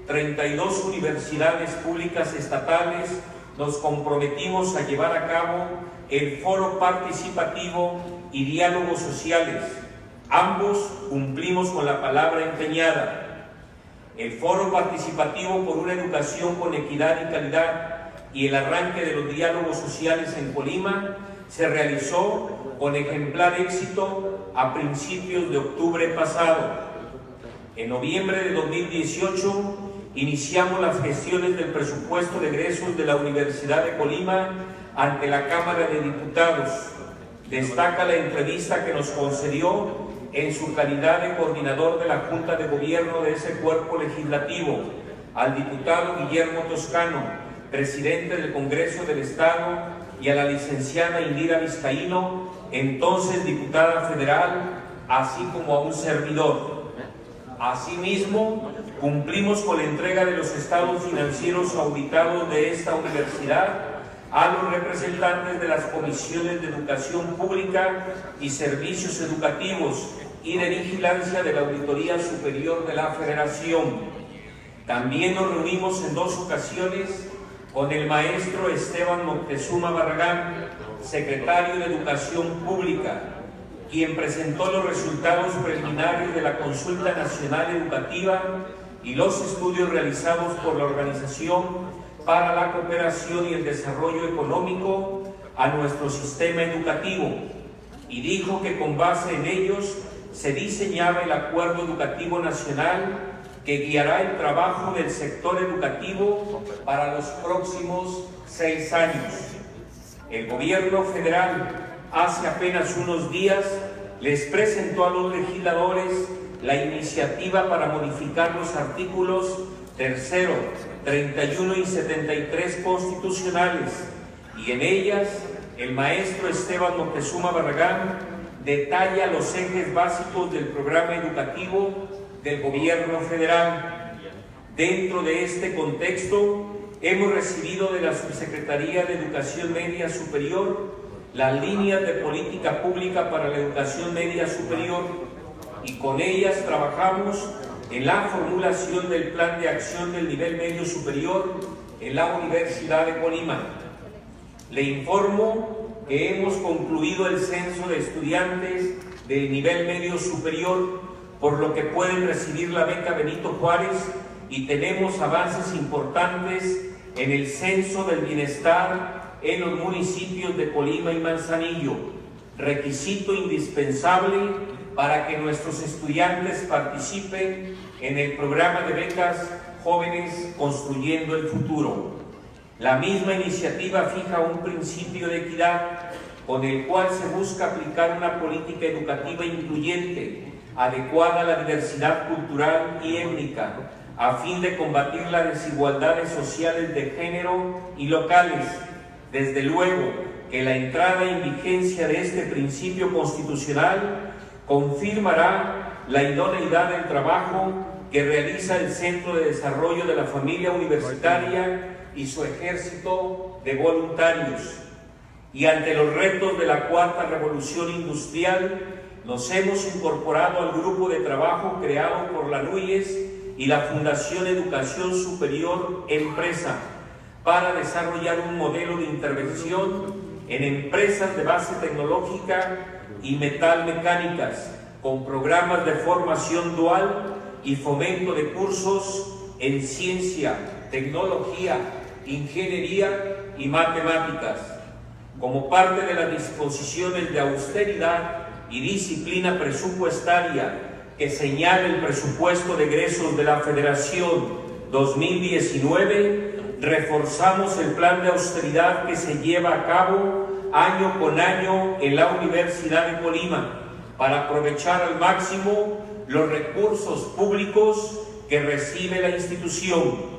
32 universidades públicas estatales nos comprometimos a llevar a cabo el Foro Participativo y Diálogos Sociales. Ambos cumplimos con la palabra empeñada. El Foro Participativo por una Educación con Equidad y Calidad y el arranque de los diálogos sociales en Colima se realizó con ejemplar éxito a principios de octubre pasado. En noviembre de 2018 iniciamos las gestiones del presupuesto de egresos de la Universidad de Colima ante la Cámara de Diputados. Destaca la entrevista que nos concedió en su calidad de coordinador de la Junta de Gobierno de ese cuerpo legislativo al diputado Guillermo Toscano, presidente del Congreso del Estado, y a la licenciada Indira Vizcaíno, entonces diputada federal, así como a un servidor. Asimismo, cumplimos con la entrega de los estados financieros auditados de esta universidad a los representantes de las comisiones de Educación Pública y Servicios Educativos y de Vigilancia de la Auditoría Superior de la Federación. También nos reunimos en 2 ocasiones con el maestro Esteban Moctezuma Barragán, secretario de Educación Pública, quien presentó los resultados preliminares de la Consulta Nacional Educativa y los estudios realizados por la Organización para la Cooperación y el Desarrollo Económico a nuestro sistema educativo, y dijo que con base en ellos se diseñaba el Acuerdo Educativo Nacional que guiará el trabajo del sector educativo para los próximos 6 años. El Gobierno federal hace apenas unos días les presentó a los legisladores la iniciativa para modificar los artículos 3, 31 y 73 constitucionales, y en ellas el maestro Esteban Moctezuma Barragán detalla los ejes básicos del programa educativo del Gobierno federal. Dentro de este contexto, hemos recibido de la Subsecretaría de Educación Media Superior las líneas de política pública para la educación media superior, y con ellas trabajamos en la formulación del Plan de Acción del Nivel Medio Superior en la Universidad de Colima. Le informo que hemos concluido el censo de estudiantes del nivel medio superior, por lo que pueden recibir la beca Benito Juárez, y tenemos avances importantes en el censo del bienestar en los municipios de Colima y Manzanillo, requisito indispensable para que nuestros estudiantes participen en el programa de becas Jóvenes Construyendo el Futuro. La misma iniciativa fija un principio de equidad con el cual se busca aplicar una política educativa incluyente, adecuada a la diversidad cultural y étnica, a fin de combatir las desigualdades sociales de género y locales. Desde luego que la entrada en vigencia de este principio constitucional confirmará la idoneidad del trabajo que realiza el Centro de Desarrollo de la Familia Universitaria y su ejército de voluntarios. Y ante los retos de la cuarta revolución industrial, nos hemos incorporado al grupo de trabajo creado por la NUYES y la Fundación Educación Superior Empresa para desarrollar un modelo de intervención en empresas de base tecnológica y metalmecánicas, con programas de formación dual y fomento de cursos en ciencia, tecnología, ingeniería y matemáticas. Como parte de las disposiciones de austeridad y disciplina presupuestaria que señala el presupuesto de egresos de la Federación 2019, reforzamos el plan de austeridad que se lleva a cabo año con año en la Universidad de Colima para aprovechar al máximo los recursos públicos que recibe la institución.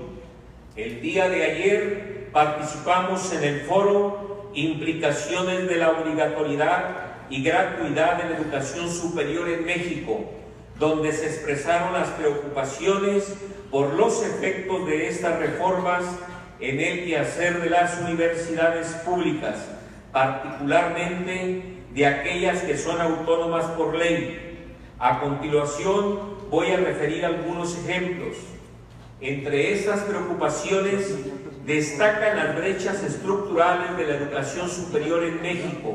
El día de ayer participamos en el foro Implicaciones de la obligatoriedad y gratuidad de la educación superior en México, donde se expresaron las preocupaciones por los efectos de estas reformas en el quehacer de las universidades públicas, particularmente de aquellas que son autónomas por ley. A continuación voy a referir algunos ejemplos. Entre estas preocupaciones destacan las brechas estructurales de la educación superior en México.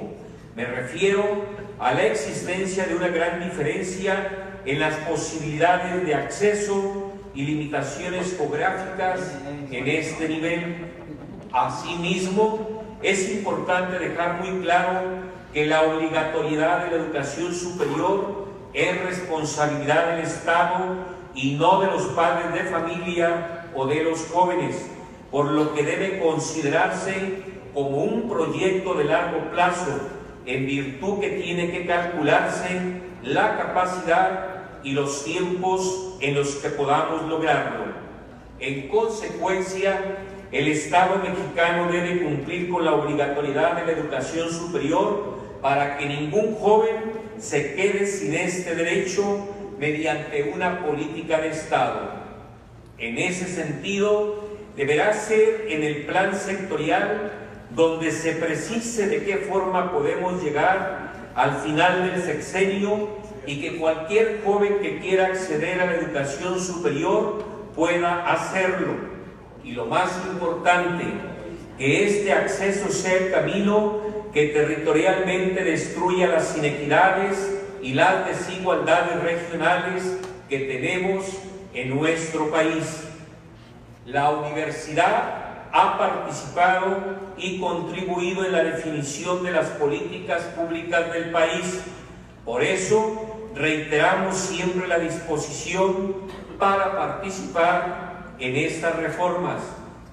Me refiero a la existencia de una gran diferencia en las posibilidades de acceso y limitaciones geográficas en este nivel. Asimismo, es importante dejar muy claro que la obligatoriedad de la educación superior es responsabilidad del Estado y no de los padres de familia o de los jóvenes, por lo que debe considerarse como un proyecto de largo plazo, en virtud que tiene que calcularse la capacidad y los tiempos en los que podamos lograrlo. En consecuencia, el Estado mexicano debe cumplir con la obligatoriedad de la educación superior para que ningún joven se quede sin este derecho mediante una política de Estado. En ese sentido, deberá ser en el plan sectorial donde se precise de qué forma podemos llegar al final del sexenio y que cualquier joven que quiera acceder a la educación superior pueda hacerlo. Y lo más importante, que este acceso sea el camino que territorialmente destruya las inequidades y las desigualdades regionales que tenemos en nuestro país. La universidad ha participado y contribuido en la definición de las políticas públicas del país. Por eso, reiteramos siempre la disposición para participar en estas reformas,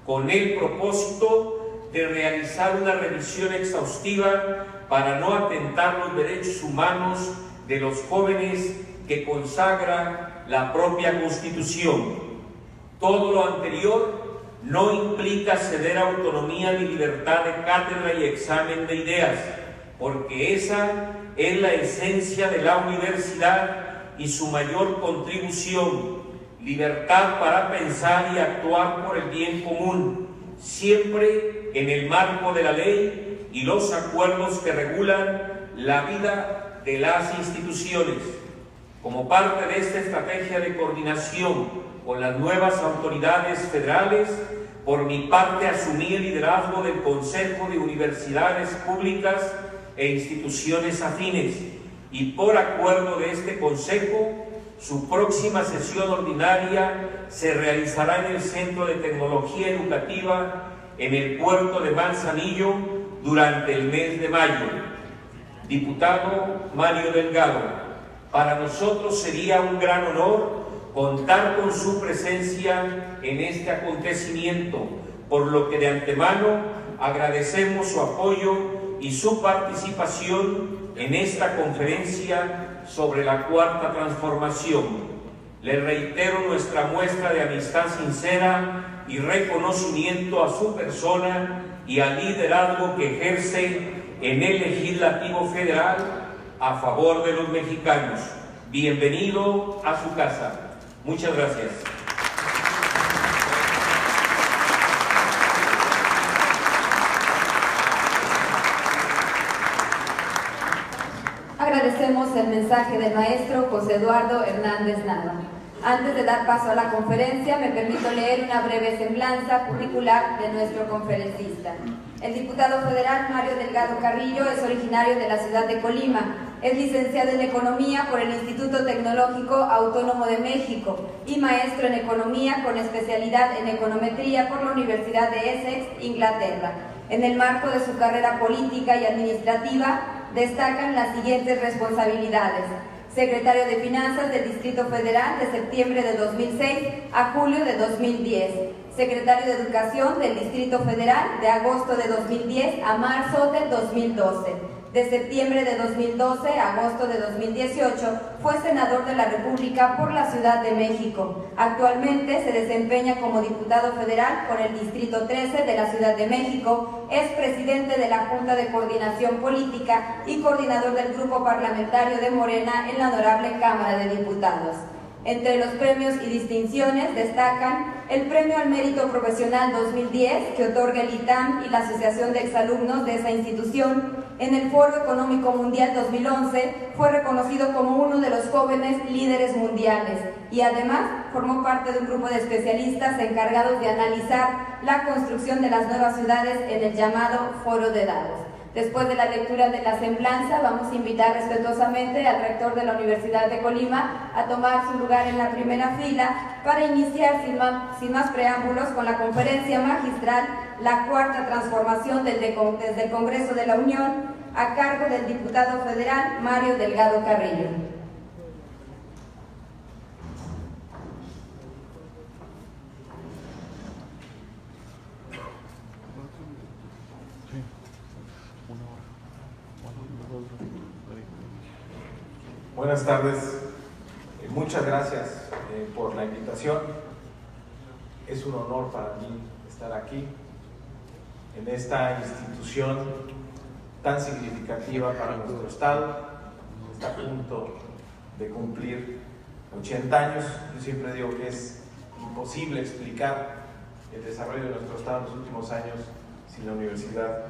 con el propósito de realizar una revisión exhaustiva para no atentar los derechos humanos de los jóvenes que consagra la propia Constitución. Todo lo anterior no implica ceder autonomía ni libertad de cátedra y examen de ideas, porque esa es la esencia de la universidad y su mayor contribución: libertad para pensar y actuar por el bien común, siempre en el marco de la ley y los acuerdos que regulan la vida de las instituciones. Como parte de esta estrategia de coordinación con las nuevas autoridades federales, por mi parte asumí el liderazgo del Consejo de Universidades Públicas e Instituciones Afines, y por acuerdo de este Consejo, su próxima sesión ordinaria se realizará en el Centro de Tecnología Educativa en el puerto de Manzanillo durante el mes de mayo. Diputado Mario Delgado, para nosotros sería un gran honor contar con su presencia en este acontecimiento, por lo que de antemano agradecemos su apoyo y su participación en esta conferencia sobre la Cuarta Transformación. Le reitero nuestra muestra de amistad sincera y reconocimiento a su persona y al liderazgo que ejerce en el Legislativo Federal a favor de los mexicanos. Bienvenido a su casa. Muchas gracias. Agradecemos el mensaje del maestro José Eduardo Hernández Nava. Antes de dar paso a la conferencia, me permito leer una breve semblanza curricular de nuestro conferencista. El diputado federal Mario Delgado Carrillo es originario de la ciudad de Colima. Es licenciado en Economía por el Instituto Tecnológico Autónomo de México y maestro en Economía con especialidad en Econometría por la Universidad de Essex, Inglaterra. En el marco de su carrera política y administrativa, destacan las siguientes responsabilidades: secretario de Finanzas del Distrito Federal de septiembre de 2006 a julio de 2010, secretario de Educación del Distrito Federal de agosto de 2010 a marzo del 2012. De septiembre de 2012 a agosto de 2018 fue senador de la República por la Ciudad de México. Actualmente se desempeña como diputado federal por el Distrito 13 de la Ciudad de México, es presidente de la Junta de Coordinación Política y coordinador del Grupo Parlamentario de Morena en la Honorable Cámara de Diputados. Entre los premios y distinciones destacan el Premio al Mérito Profesional 2010 que otorga el ITAM y la Asociación de Exalumnos de esa institución. En el Foro Económico Mundial 2011 fue reconocido como uno de los jóvenes líderes mundiales y además formó parte de un grupo de especialistas encargados de analizar la construcción de las nuevas ciudades en el llamado Foro de Davos. Después de la lectura de la semblanza, vamos a invitar respetuosamente al rector de la Universidad de Colima a tomar su lugar en la primera fila para iniciar sin más preámbulos con la conferencia magistral La Cuarta Transformación desde el Congreso de la Unión, a cargo del diputado federal Mario Delgado Carrillo. Buenas tardes, muchas gracias por la invitación. Es un honor para mí estar aquí, en esta institución tan significativa para nuestro Estado. Está a punto de cumplir 80 años. Yo siempre digo que es imposible explicar el desarrollo de nuestro Estado en los últimos años sin la Universidad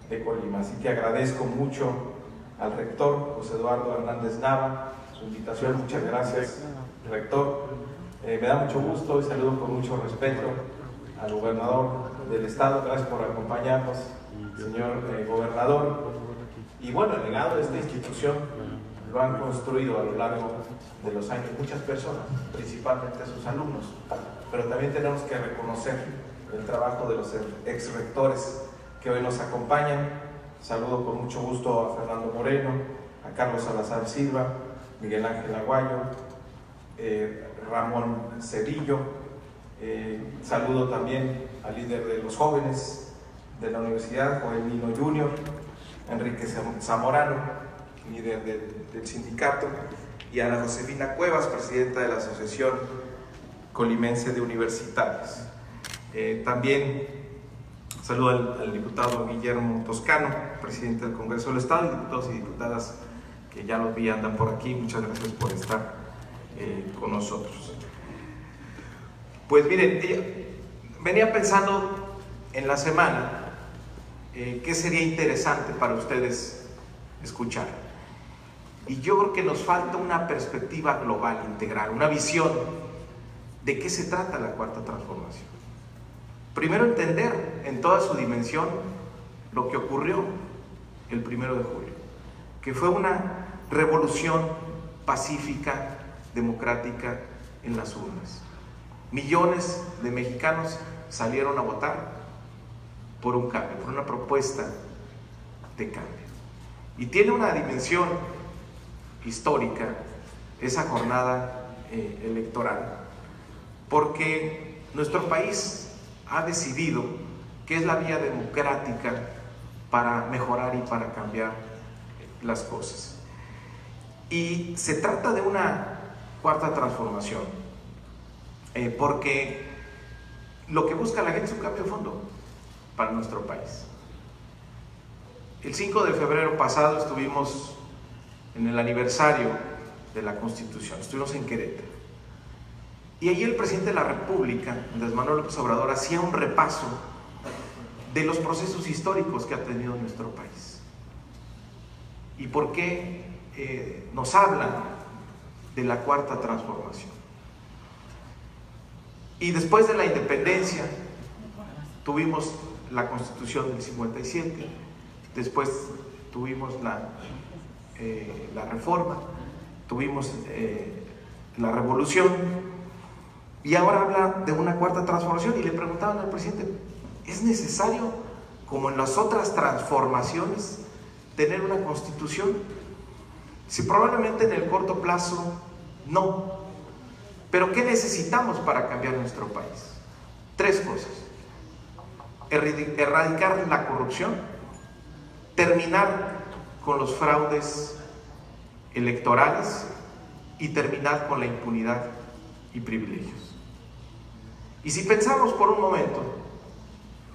de Colima. Así que agradezco mucho al rector José Eduardo Hernández Nava su invitación. Muchas gracias, rector. Me da mucho gusto y saludo con mucho respeto al gobernador del estado. Gracias por acompañarnos, señor gobernador. Y bueno, el legado de esta institución lo han construido a lo largo de los años muchas personas, principalmente sus alumnos, pero también tenemos que reconocer el trabajo de los ex rectores que hoy nos acompañan. Saludo con mucho gusto a Fernando Moreno, a Carlos Salazar Silva, Miguel Ángel Aguayo, Ramón Cedillo. Saludo también al líder de los jóvenes de la universidad, Joel Nino Jr., Enrique Zamorano, líder del sindicato, y a Ana Josefina Cuevas, presidenta de la Asociación Colimense de Universitarios. También saludo al diputado Guillermo Toscano, presidente del Congreso del Estado, y diputados y diputadas que ya los vi, andan por aquí. Muchas gracias por estar con nosotros. Pues miren, venía pensando en la semana qué sería interesante para ustedes escuchar. Y yo creo que nos falta una perspectiva global, integral, una visión de qué se trata la Cuarta Transformación. Primero, entender en toda su dimensión lo que ocurrió el 1 de julio, que fue una revolución pacífica, democrática en las urnas. Millones de mexicanos salieron a votar por un cambio, por una propuesta de cambio. Y tiene una dimensión histórica esa jornada electoral, porque nuestro país ha decidido que es la vía democrática para mejorar y para cambiar las cosas. Y se trata de una cuarta transformación, porque lo que busca la gente es un cambio de fondo para nuestro país. El 5 de febrero pasado estuvimos en el aniversario de la Constitución, estuvimos en Querétaro. Y allí el presidente de la República, Andrés Manuel López Obrador, hacía un repaso de los procesos históricos que ha tenido nuestro país. ¿Y por qué nos habla de la Cuarta Transformación? Y después de la independencia, tuvimos la Constitución del 57, después tuvimos la Reforma, tuvimos la Revolución, y ahora habla de una cuarta transformación. Y le preguntaban al presidente, ¿es necesario, como en las otras transformaciones, tener una constitución? Si probablemente en el corto plazo no. Pero ¿qué necesitamos para cambiar nuestro país? 3 cosas: erradicar la corrupción, terminar con los fraudes electorales y terminar con la impunidad y privilegios. Y si pensamos por un momento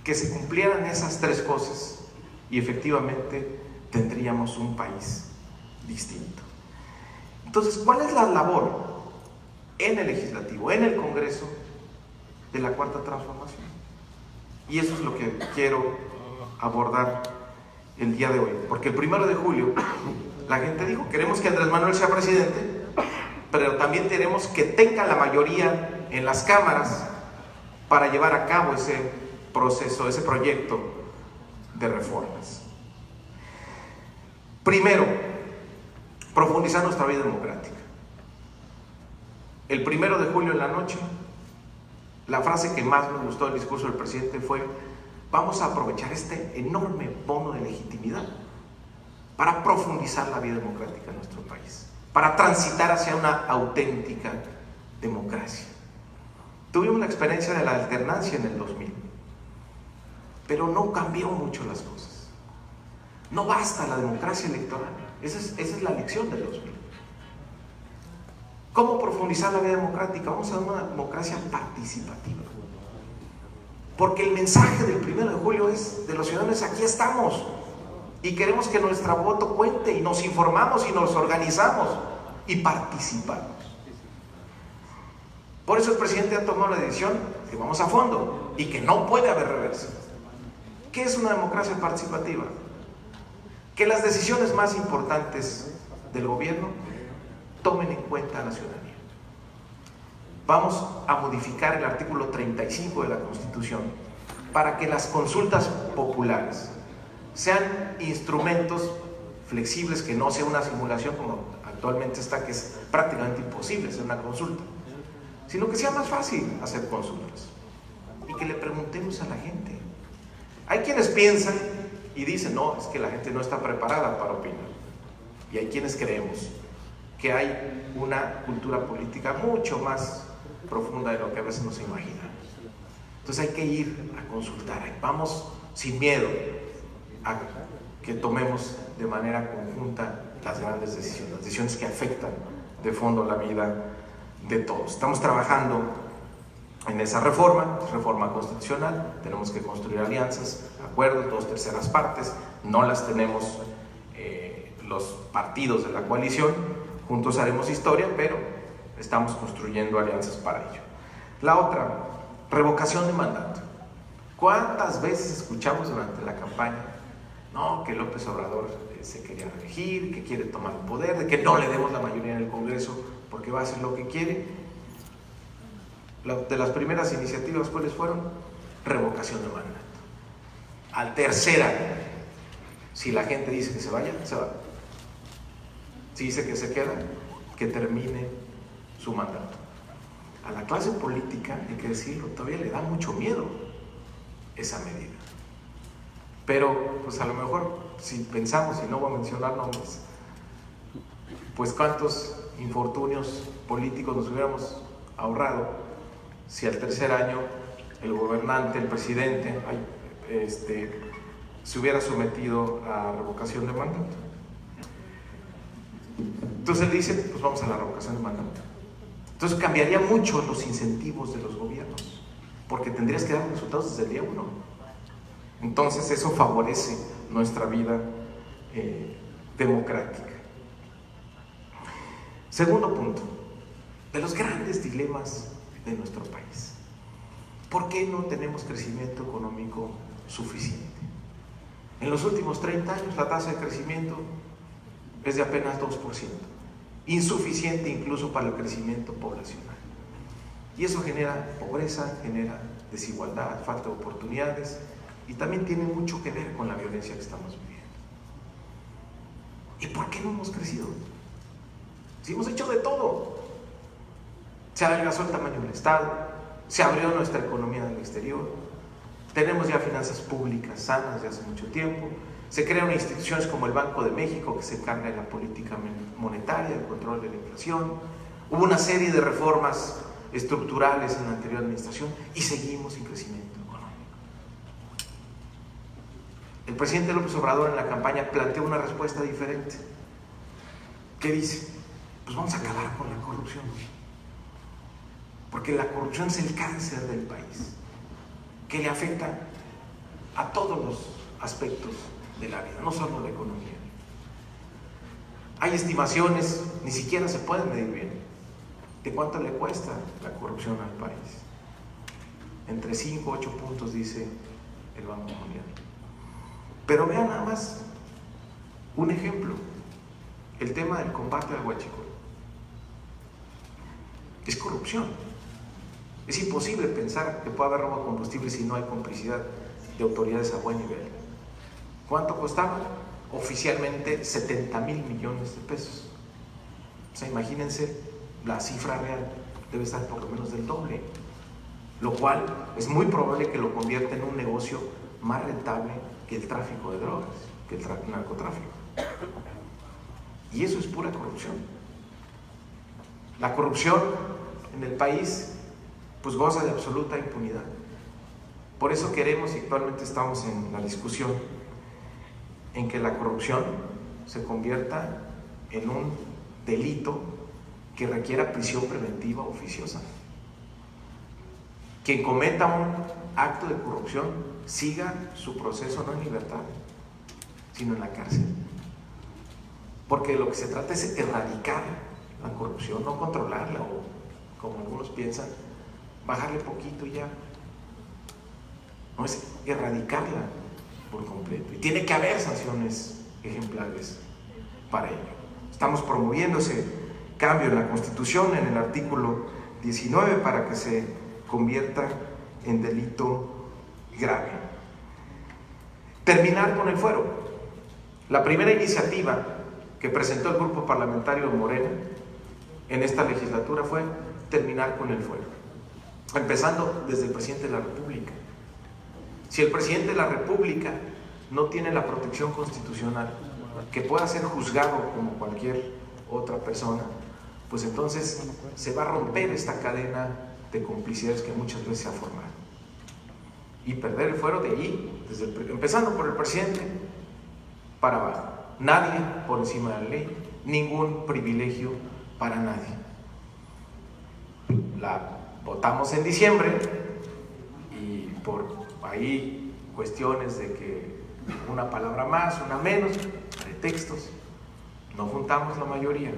que se cumplieran esas 3 cosas, y efectivamente tendríamos un país distinto. Entonces, ¿cuál es la labor en el Legislativo, en el Congreso, de la Cuarta Transformación. Y eso es lo que quiero abordar el día de hoy, porque el 1 de julio la gente dijo, queremos que Andrés Manuel sea presidente, pero también queremos que tenga la mayoría en las cámaras para llevar a cabo ese proceso, ese proyecto de reformas. Primero, profundizar nuestra vida democrática. El 1 de julio en la noche, la frase que más me gustó del discurso del presidente fue: vamos a aprovechar este enorme bono de legitimidad para profundizar la vida democrática en nuestro país, para transitar hacia una auténtica democracia. Tuvimos la experiencia de la alternancia en el 2000, pero no cambió mucho las cosas. No basta la democracia electoral, esa es la lección del 2000. ¿Cómo profundizar la vida democrática? Vamos a una democracia participativa. Porque el mensaje del 1 de julio es de los ciudadanos: aquí estamos y queremos que nuestro voto cuente, y nos informamos y nos organizamos y participamos. Por eso el presidente ha tomado la decisión que vamos a fondo y que no puede haber reversa. ¿Qué es una democracia participativa? Que las decisiones más importantes del gobierno tomen en cuenta a la ciudadanía. Vamos a modificar el artículo 35 de la Constitución para que las consultas populares sean instrumentos flexibles, que no sea una simulación como actualmente está, que es prácticamente imposible hacer una consulta, sino que sea más fácil hacer consultas y que le preguntemos a la gente. Hay quienes piensan y dicen: no, es que la gente no está preparada para opinar, y hay quienes creemos que hay una cultura política mucho más profunda de lo que a veces nos imaginamos. Entonces hay que ir a consultar, vamos sin miedo a que tomemos de manera conjunta las grandes decisiones, las decisiones que afectan de fondo la vida de todos. Estamos trabajando en esa reforma constitucional. Tenemos que construir alianzas, acuerdos, 2/3 partes. No las tenemos los partidos de la coalición. Juntos haremos historia, pero estamos construyendo alianzas para ello. La otra, revocación de mandato. ¿Cuántas veces escuchamos durante la campaña? No, que López Obrador se quería reelegir, que quiere tomar el poder, de que no le demos la mayoría en el Congreso porque va a hacer lo que quiere. De las primeras iniciativas, ¿cuáles fueron? Revocación de mandato. Al tercer año, si la gente dice que se vaya, se va. Si dice que se queda, que termine su mandato. A la clase política, hay que decirlo, todavía le da mucho miedo esa medida. Pero, pues a lo mejor, si pensamos, y no voy a mencionar nombres, pues cuántos infortunios políticos nos hubiéramos ahorrado si al tercer año el gobernante, el presidente, se hubiera sometido a revocación de mandato. Entonces él dice: pues vamos a la revocación de mandato. Entonces cambiaría mucho los incentivos de los gobiernos, porque tendrías que dar resultados desde el día 1. Entonces eso favorece nuestra vida democrática. Segundo punto, de los grandes dilemas de nuestro país: ¿por qué no tenemos crecimiento económico suficiente? En los últimos 30 años la tasa de crecimiento es de apenas 2%, insuficiente incluso para el crecimiento poblacional. Y eso genera pobreza, genera desigualdad, falta de oportunidades, y también tiene mucho que ver con la violencia que estamos viviendo. ¿Y por qué no hemos crecido? Si hemos hecho de todo. Se adelgazó el tamaño del Estado, se abrió nuestra economía del exterior, tenemos ya finanzas públicas sanas de hace mucho tiempo, se crearon instituciones como el Banco de México, que se encarga de la política monetaria, del control de la inflación. Hubo una serie de reformas estructurales en la anterior administración y seguimos sin crecimiento económico. El presidente López Obrador en la campaña planteó una respuesta diferente. ¿Qué dice? Pues vamos a acabar con la corrupción, porque la corrupción es el cáncer del país, que le afecta a todos los aspectos de la vida, no solo la economía. Hay estimaciones, ni siquiera se pueden medir bien, de cuánto le cuesta la corrupción al país. Entre 5 y 8 puntos, dice el Banco Mundial. Pero vean nada más un ejemplo, el tema del combate al huachicol. Es corrupción. Es imposible pensar que pueda haber robo de combustible si no hay complicidad de autoridades a buen nivel. ¿Cuánto costaba? Oficialmente 70,000 millones de pesos. O sea, imagínense, la cifra real debe estar por lo menos del doble, lo cual es muy probable que lo convierta en un negocio más rentable que el tráfico de drogas, que el narcotráfico. Y eso es pura corrupción. La corrupción en el país pues goza de absoluta impunidad. Por eso queremos, y actualmente estamos en la discusión, en que la corrupción se convierta en un delito que requiera prisión preventiva oficiosa. Quien cometa un acto de corrupción siga su proceso no en libertad, sino en la cárcel. Porque lo que se trata es erradicar la corrupción, no controlarla o, como algunos piensan, bajarle poquito y ya. No, es erradicarla por completo. Y tiene que haber sanciones ejemplares para ello. Estamos promoviendo ese cambio en la Constitución, en el artículo 19, para que se convierta en delito grave. Terminar con el fuero. La primera iniciativa que presentó el grupo parlamentario de Morena en esta legislatura fue terminar con el fuero, empezando desde el presidente de la República. Si el presidente de la República no tiene la protección constitucional, que pueda ser juzgado como cualquier otra persona, pues entonces se va a romper esta cadena de complicidades que muchas veces se ha formado. Y perder el fuero de allí, empezando por el presidente para abajo. Nadie por encima de la ley, ningún privilegio para nadie. La votamos en diciembre y por ahí cuestiones de que una palabra más, una menos, pretextos, no juntamos la mayoría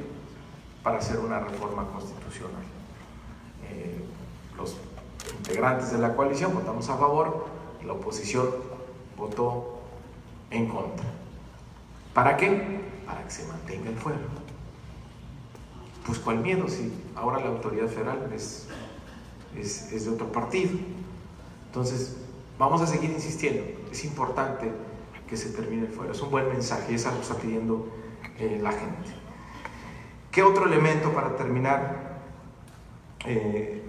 para hacer una reforma constitucional. Los integrantes de la coalición votamos a favor, la oposición votó en contra. ¿Para qué? Para que se mantenga el fuero. Pues ¿cuál miedo si ahora la autoridad federal es de otro partido? Entonces vamos a seguir insistiendo, es importante que se termine el fuero, es un buen mensaje y es algo que está pidiendo la gente. ¿Qué otro elemento para terminar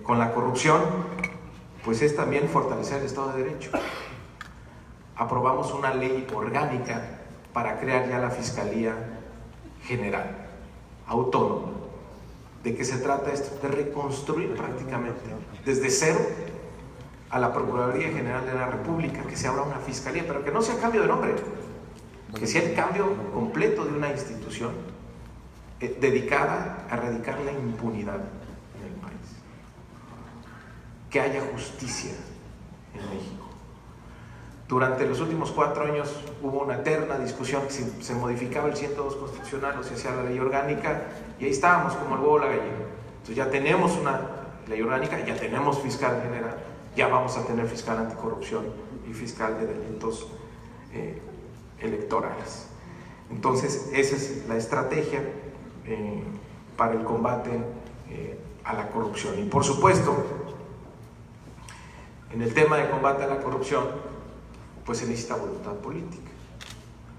con la corrupción? Pues es también fortalecer el Estado de Derecho. Aprobamos una ley orgánica para crear ya la Fiscalía General, autónoma. ¿De qué se trata esto? De reconstruir prácticamente desde cero a la Procuraduría General de la República, que se abra una fiscalía, pero que no sea cambio de nombre, que sea el cambio completo de una institución dedicada a erradicar la impunidad en el país. Que haya justicia en México. Durante los últimos 4 años hubo una eterna discusión que si se modificaba el 102 constitucional o se hacía la ley orgánica, y ahí estábamos como el huevo o la gallina. Entonces ya tenemos una ley orgánica, ya tenemos fiscal general, ya vamos a tener fiscal anticorrupción y fiscal de delitos electorales. Entonces esa es la estrategia para el combate a la corrupción. Y por supuesto, en el tema de combate a la corrupción, pues se necesita voluntad política.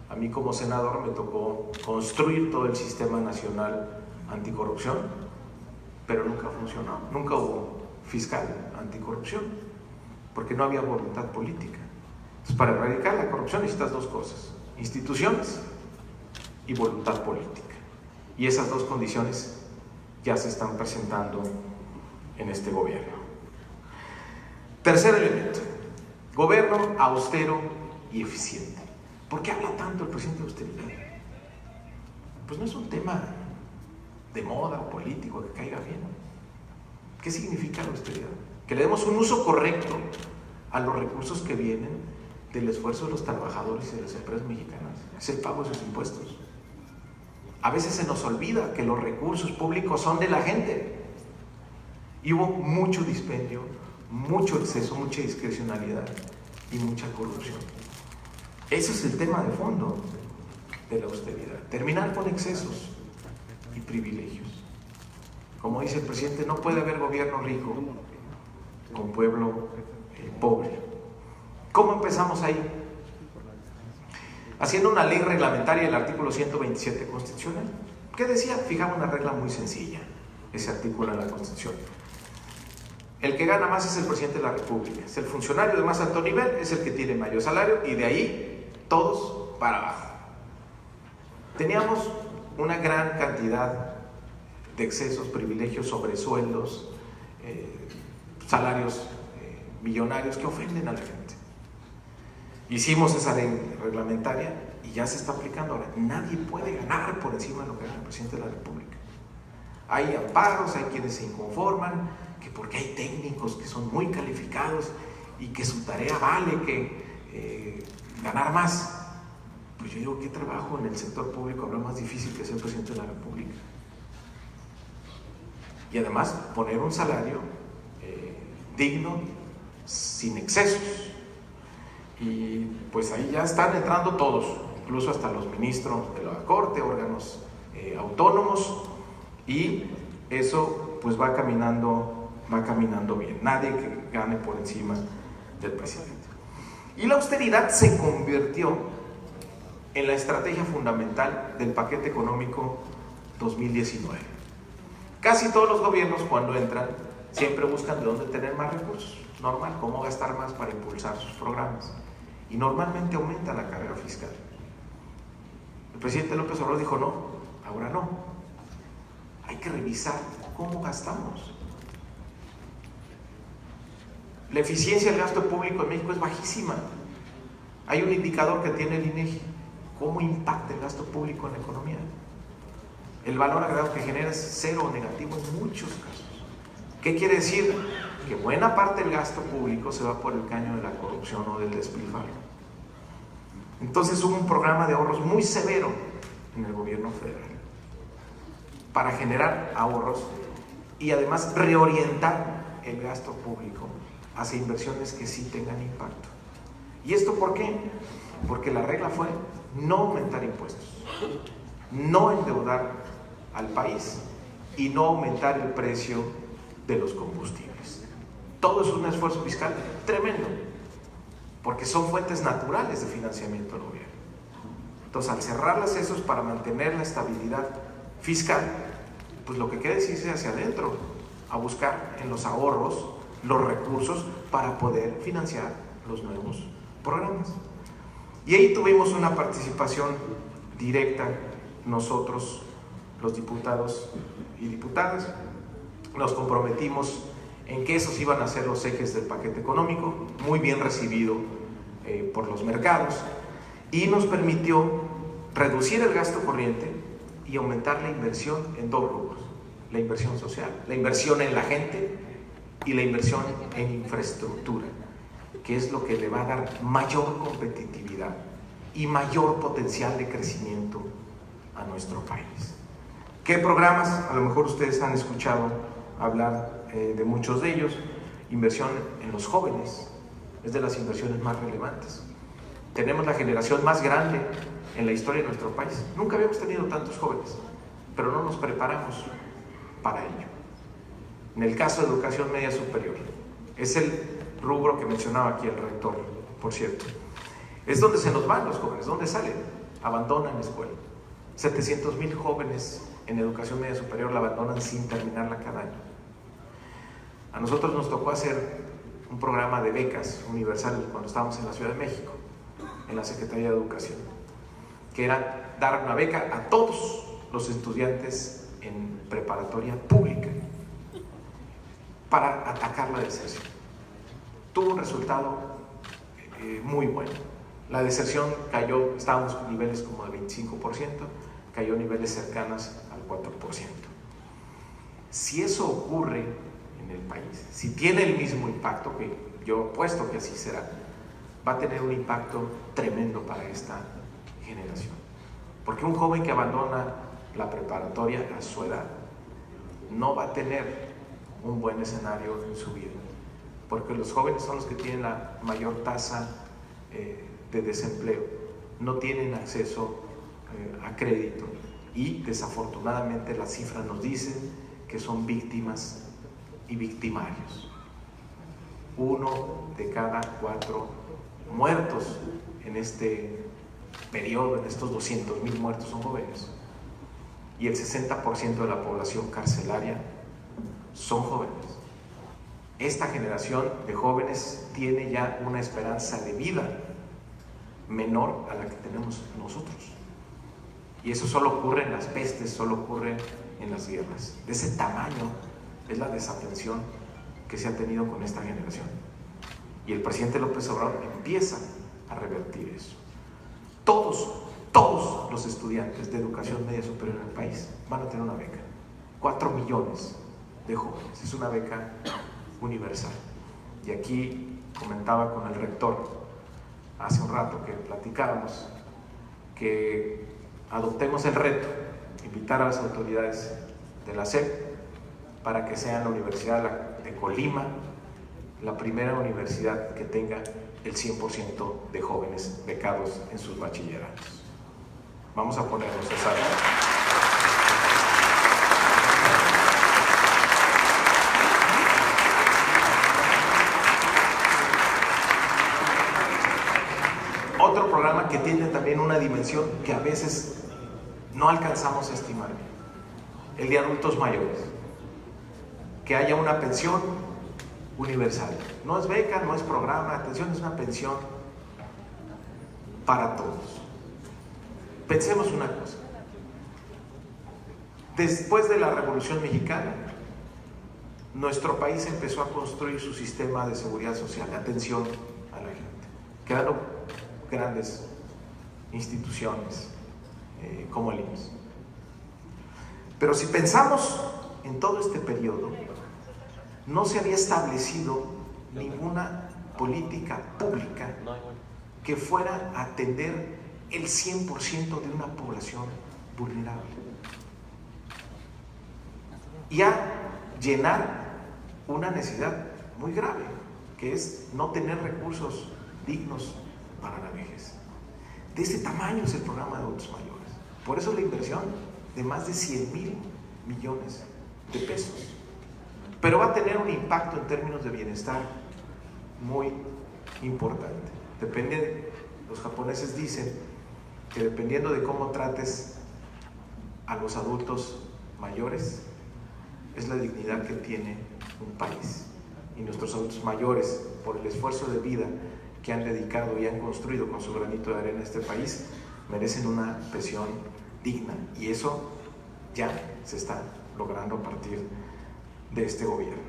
A mí como senador me tocó construir todo el sistema nacional anticorrupción, pero nunca funcionó, nunca hubo fiscal anticorrupción, porque no había voluntad política. Entonces, para erradicar la corrupción necesitas 2 cosas: instituciones y voluntad política. Y esas 2 condiciones ya se están presentando en este gobierno. Tercer elemento: gobierno austero y eficiente. ¿Por qué habla tanto el presidente de austeridad? Pues no es un tema de moda o político que caiga bien. ¿Qué significa la austeridad? Que le demos un uso correcto a los recursos que vienen del esfuerzo de los trabajadores y de las empresas mexicanas. Es el pago de sus impuestos. A veces se nos olvida que los recursos públicos son de la gente. Y hubo mucho dispendio, mucho exceso, mucha discrecionalidad y mucha corrupción. Ese es el tema de fondo de la austeridad. Terminar con excesos y privilegios. Como dice el presidente, no puede haber gobierno rico con pueblo pobre. ¿Cómo empezamos ahí? Haciendo una ley reglamentaria del artículo 127 constitucional. ¿Qué decía? Fijaba una regla muy sencilla, ese artículo en la Constitución. El que gana más es el presidente de la República. Es el funcionario de más alto nivel, es el que tiene mayor salario, y de ahí todos para abajo. Teníamos una gran cantidad de excesos, privilegios, sobresueldos, salarios millonarios que ofenden a la gente. Hicimos esa ley reglamentaria y ya se está aplicando ahora. Nadie puede ganar por encima de lo que gana el presidente de la República. Hay amparos, hay quienes se inconforman, que porque hay técnicos que son muy calificados y que su tarea vale que ganar más. Pues yo digo, ¿qué trabajo en el sector público habrá más difícil que ser presidente de la República? Y además poner un salario digno, sin excesos. Y pues ahí ya están entrando todos, incluso hasta los ministros de la Corte, órganos autónomos, y eso pues va caminando bien. Nadie que gane por encima del presidente. Y la austeridad se convirtió en la estrategia fundamental del paquete económico 2019. Casi todos los gobiernos, cuando entran, siempre buscan de dónde tener más recursos. Normal, cómo gastar más para impulsar sus programas. Y normalmente aumenta la carga fiscal. El presidente López Obrador dijo no, ahora no. Hay que revisar cómo gastamos. La eficiencia del gasto público en México es bajísima. Hay un indicador que tiene el INEGI. ¿Cómo impacta el gasto público en la economía? El valor agregado que genera es cero o negativo en muchos casos. ¿Qué quiere decir? Que buena parte del gasto público se va por el caño de la corrupción o del despilfarro. Entonces hubo un programa de ahorros muy severo en el gobierno federal para generar ahorros y además reorientar el gasto público hacia inversiones que sí tengan impacto. ¿Y esto por qué? Porque la regla fue no aumentar impuestos, no endeudar al país y no aumentar el precio de los combustibles. Todo es un esfuerzo fiscal tremendo, porque son fuentes naturales de financiamiento del gobierno. Entonces, al cerrar las esos para mantener la estabilidad fiscal, pues lo que queda es irse hacia adentro, a buscar en los ahorros los recursos para poder financiar los nuevos programas. Y ahí tuvimos una participación directa nosotros, los diputados y diputadas. Nos comprometimos en que esos iban a ser los ejes del paquete económico, muy bien recibido por los mercados, y nos permitió reducir el gasto corriente y aumentar la inversión en dos rubros: la inversión social, la inversión en la gente y la inversión en infraestructura, que es lo que le va a dar mayor competitividad y mayor potencial de crecimiento a nuestro país. ¿Qué programas? A lo mejor ustedes han escuchado hablar de muchos de ellos. Inversión en los jóvenes es de las inversiones más relevantes. Tenemos la generación más grande en la historia de nuestro país. Nunca habíamos tenido tantos jóvenes, pero no nos preparamos para ello. En el caso de educación media superior, es el rubro que mencionaba aquí el rector, por cierto. Es donde se nos van los jóvenes, ¿dónde salen? Abandonan la escuela. 700,000 jóvenes en educación media superior la abandonan sin terminarla cada año. A nosotros nos tocó hacer un programa de becas universal cuando estábamos en la Ciudad de México, en la Secretaría de Educación, que era dar una beca a todos los estudiantes en preparatoria pública para atacar la deserción. Tuvo un resultado muy bueno. La deserción cayó, estábamos con niveles como de 25%, cayó a niveles cercanos al 4%. Si eso ocurre en el país, si tiene el mismo impacto, que yo apuesto que así será, va a tener un impacto tremendo para esta generación. Porque un joven que abandona la preparatoria a su edad no va a tener un buen escenario en su vida, porque los jóvenes son los que tienen la mayor tasa de desempleo, no tienen acceso a crédito y desafortunadamente las cifras nos dicen que son víctimas y victimarios. 1 de cada 4 muertos en este periodo, en estos 200,000 muertos, son jóvenes, y el 60% de la población carcelaria son jóvenes. Esta generación de jóvenes tiene ya una esperanza de vida menor a la que tenemos nosotros, y eso solo ocurre en las pestes, solo ocurre en las guerras. De ese tamaño es la desatención que se ha tenido con esta generación, y el presidente López Obrador empieza a revertir eso. Todos los estudiantes de educación media superior en el país van a tener una beca. 4 millones de jóvenes, es una beca universal. Y aquí comentaba con el rector hace un rato que platicábamos que adoptemos el reto, invitar a las autoridades de la SEP para que sea la Universidad de Colima la primera universidad que tenga el 100% de jóvenes becados en sus bachilleratos. Vamos a ponernos esa. Otro programa que tiene también una dimensión que a veces no alcanzamos a estimar, el de adultos mayores. Que haya una pensión universal. No es beca, no es programa, atención, es una pensión para todos. Pensemos una cosa. Después de la Revolución Mexicana, nuestro país empezó a construir su sistema de seguridad social, de atención a la gente, creando grandes instituciones como el IMSS. Pero si pensamos en todo este periodo, no se había establecido ninguna política pública que fuera a atender el 100% de una población vulnerable y a llenar una necesidad muy grave, que es no tener recursos dignos para la vejez. De ese tamaño es el programa de adultos mayores. Por eso la inversión de más de 100,000 millones de pesos. Pero va a tener un impacto en términos de bienestar muy importante. Los japoneses dicen que dependiendo de cómo trates a los adultos mayores, es la dignidad que tiene un país. Y nuestros adultos mayores, por el esfuerzo de vida que han dedicado y han construido con su granito de arena este país, merecen una pensión digna. Y eso ya se está logrando a partir de este gobierno.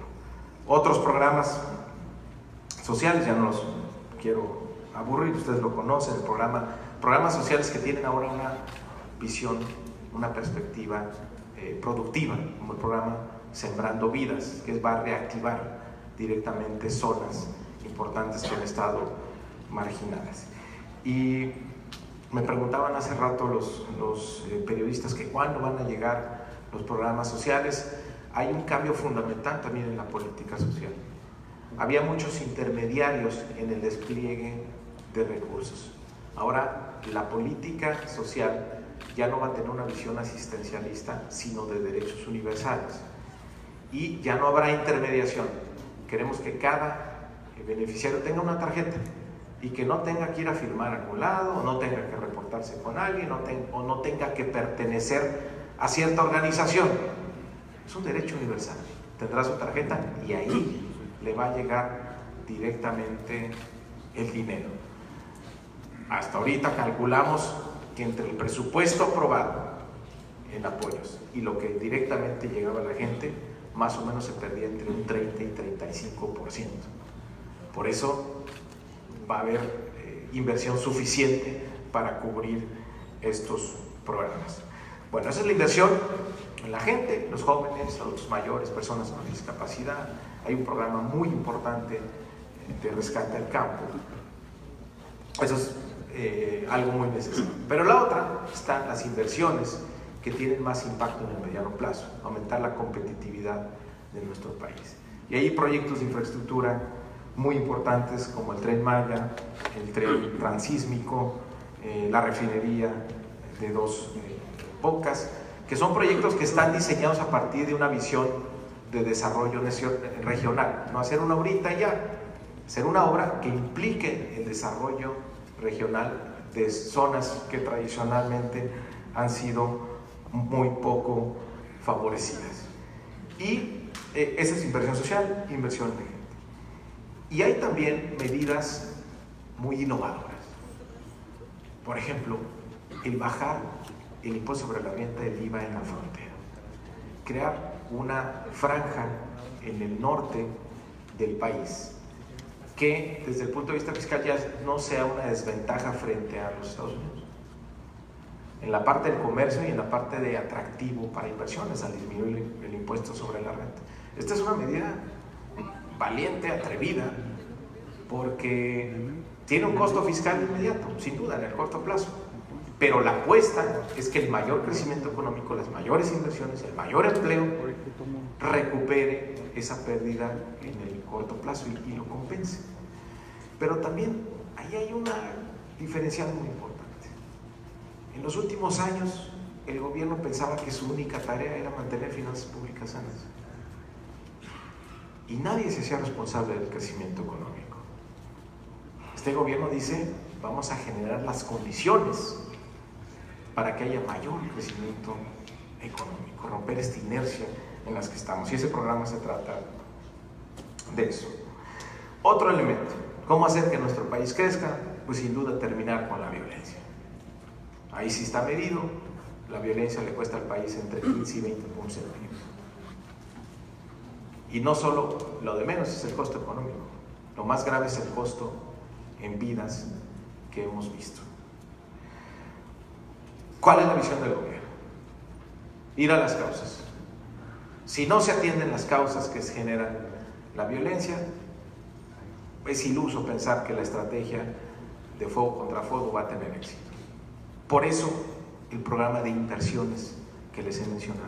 Otros programas sociales, ya no los quiero aburrir, ustedes lo conocen, programas sociales que tienen ahora una visión, una perspectiva productiva, como el programa Sembrando Vidas, que va a reactivar directamente zonas importantes que han estado marginadas. Y me preguntaban hace rato los periodistas que cuándo van a llegar los programas sociales. Hay un cambio fundamental también en la política social. Había muchos intermediarios en el despliegue de recursos. Ahora la política social ya no va a tener una visión asistencialista, sino de derechos universales. Y ya no habrá intermediación. Queremos que cada beneficiario tenga una tarjeta y que no tenga que ir a firmar a algún lado, o no tenga que reportarse con alguien, o no tenga que pertenecer a cierta organización. Es un derecho universal. Tendrá su tarjeta y ahí le va a llegar directamente el dinero. Hasta ahorita calculamos que entre el presupuesto aprobado en apoyos y lo que directamente llegaba a la gente, más o menos se perdía entre un 30 y 35%. Por eso va a haber inversión suficiente para cubrir estos programas. Bueno, esa es la inversión en la gente, los jóvenes, adultos mayores, personas con discapacidad. Hay un programa muy importante de rescate al campo. Eso es algo muy necesario. Pero la otra están las inversiones que tienen más impacto en el mediano plazo. Aumentar la competitividad de nuestro país. Y hay proyectos de infraestructura muy importantes como el Tren Maya, el tren transísmico, la refinería de Dos Bocas, que son proyectos que están diseñados a partir de una visión de desarrollo regional, no hacer una ahorita y ya, hacer una obra que implique el desarrollo regional de zonas que tradicionalmente han sido muy poco favorecidas. Y esa es inversión social, inversión de gente. Y hay también medidas muy innovadoras. Por ejemplo, el bajar el impuesto sobre la renta del IVA en la frontera. Crear una franja en el norte del país que desde el punto de vista fiscal ya no sea una desventaja frente a los Estados Unidos. En la parte del comercio y en la parte de atractivo para inversiones al disminuir el impuesto sobre la renta. Esta es una medida valiente, atrevida, porque tiene un costo fiscal inmediato, sin duda, en el corto plazo. Pero la apuesta es que el mayor crecimiento económico, las mayores inversiones, el mayor empleo, recupere esa pérdida en el corto plazo y lo compense. Pero también ahí hay una diferencial muy importante. En los últimos años, el gobierno pensaba que su única tarea era mantener finanzas públicas sanas. Y nadie se hacía responsable del crecimiento económico. Este gobierno dice, vamos a generar las condiciones para que haya mayor crecimiento económico, romper esta inercia en las que estamos. Y ese programa se trata de eso. Otro elemento, ¿cómo hacer que nuestro país crezca? Pues sin duda terminar con la violencia. Ahí sí está medido, la violencia le cuesta al país entre 15 y 20 puntos del PIB. Y no solo lo de menos es el costo económico, lo más grave es el costo en vidas que hemos visto. ¿Cuál es la visión del gobierno? Ir a las causas. Si no se atienden las causas que generan la violencia, es iluso pensar que la estrategia de fuego contra fuego va a tener éxito. Por eso, el programa de inversiones que les he mencionado.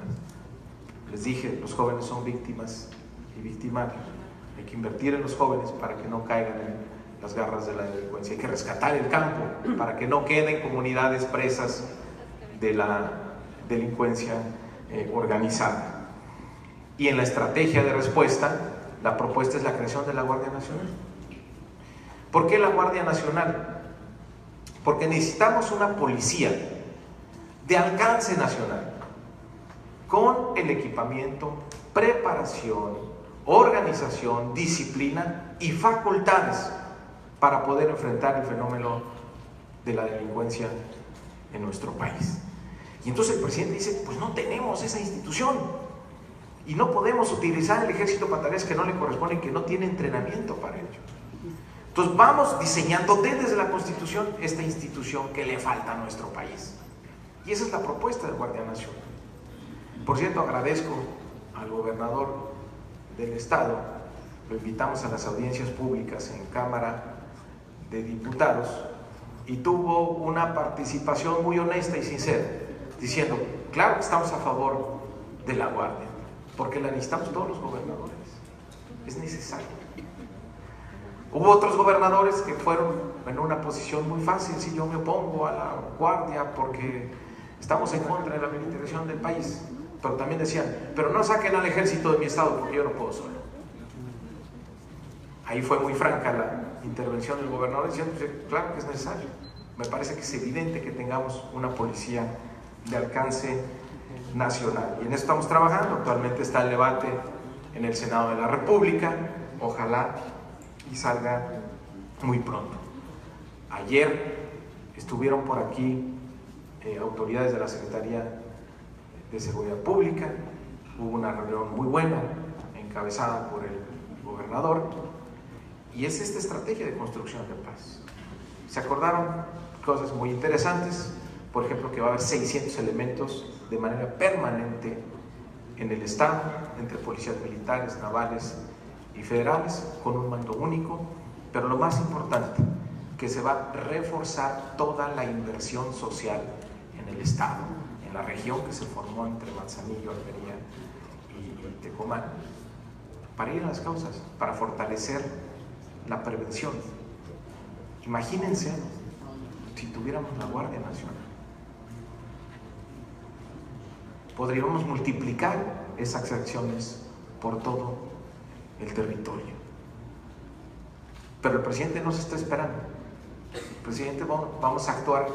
Les dije, los jóvenes son víctimas y victimarios. Hay que invertir en los jóvenes para que no caigan en las garras de la delincuencia. Hay que rescatar el campo para que no queden comunidades presas de la delincuencia organizada. Y en la estrategia de respuesta, la propuesta es la creación de la Guardia Nacional. ¿Por qué la Guardia Nacional? Porque necesitamos una policía de alcance nacional, con el equipamiento, preparación, organización, disciplina y facultades para poder enfrentar el fenómeno de la delincuencia en nuestro país. Y entonces el presidente dice, pues no tenemos esa institución y no podemos utilizar el ejército para tareas que no le corresponden, que no tiene entrenamiento para ello. Entonces vamos diseñando desde la Constitución esta institución que le falta a nuestro país. Y esa es la propuesta de Guardia Nacional. Por cierto, agradezco al gobernador del estado, lo invitamos a las audiencias públicas en Cámara de Diputados y tuvo una participación muy honesta y sincera, diciendo, claro que estamos a favor de la Guardia, porque la necesitamos todos los gobernadores, es necesario. Hubo otros gobernadores que fueron en una posición muy fácil, si yo me opongo a la Guardia porque estamos en contra de la militarización del país, pero también decían, pero no saquen al ejército de mi estado porque yo no puedo solo. Ahí fue muy franca la intervención del gobernador diciendo, claro que es necesario. Me parece que es evidente que tengamos una policía de alcance nacional. Y en eso estamos trabajando. Actualmente está el debate en el Senado de la República. Ojalá y salga muy pronto. Ayer estuvieron por aquí autoridades de la Secretaría de Seguridad Pública. Hubo una reunión muy buena, encabezada por el gobernador, y es esta estrategia de construcción de paz. Se acordaron cosas muy interesantes, por ejemplo, que va a haber 600 elementos de manera permanente en el Estado, entre policías militares, navales y federales, con un mando único, pero lo más importante, que se va a reforzar toda la inversión social en el Estado, en la región que se formó entre Manzanillo, Almería y Tecomán, para ir a las causas, para fortalecer la prevención. Imagínense si tuviéramos la Guardia Nacional. Podríamos multiplicar esas acciones por todo el territorio. Pero el presidente no se está esperando. El presidente, vamos a actuar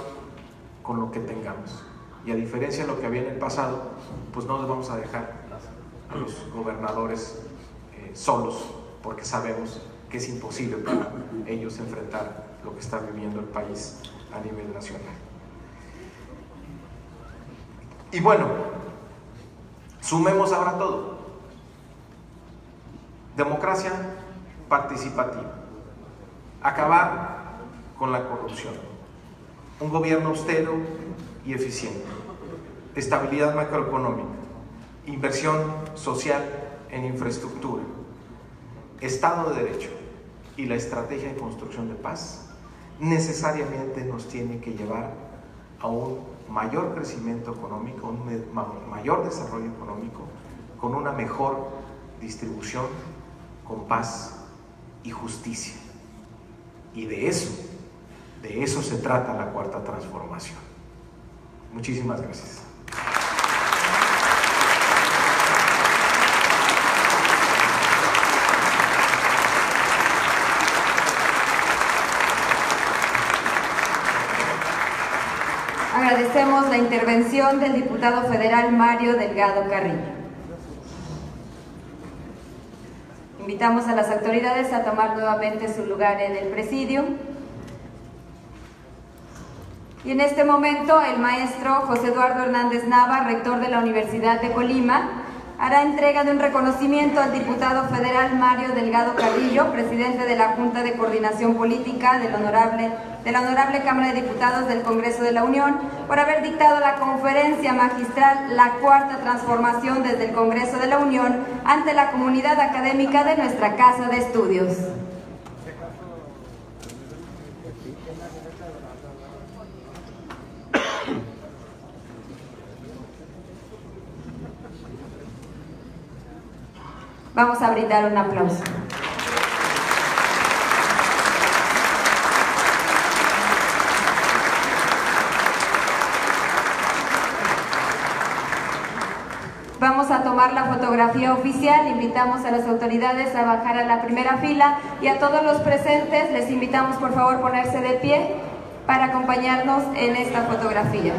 con lo que tengamos. Y a diferencia de lo que había en el pasado, pues no les vamos a dejar a los gobernadores solos, porque sabemos que es imposible para ellos enfrentar lo que está viviendo el país a nivel nacional. Y bueno, sumemos ahora todo. Democracia participativa. Acabar con la corrupción. Un gobierno austero y eficiente. Estabilidad macroeconómica. Inversión social en infraestructura. Estado de Derecho y la estrategia de construcción de paz necesariamente nos tiene que llevar a un mayor crecimiento económico, un mayor desarrollo económico, con una mejor distribución, con paz y justicia. Y de eso se trata la cuarta transformación. Muchísimas gracias. Agradecemos la intervención del diputado federal Mario Delgado Carrillo. Invitamos a las autoridades a tomar nuevamente su lugar en el presidio. Y en este momento el maestro José Eduardo Hernández Nava, rector de la Universidad de Colima, hará entrega de un reconocimiento al diputado federal Mario Delgado Carrillo, presidente de la Junta de Coordinación Política de la Honorable Cámara de Diputados del Congreso de la Unión, por haber dictado la conferencia magistral La Cuarta Transformación desde el Congreso de la Unión ante la comunidad académica de nuestra Casa de Estudios. Vamos a brindar un aplauso. Vamos a tomar la fotografía oficial. Invitamos a las autoridades a bajar a la primera fila y a todos los presentes les invitamos por favor ponerse de pie para acompañarnos en esta fotografía.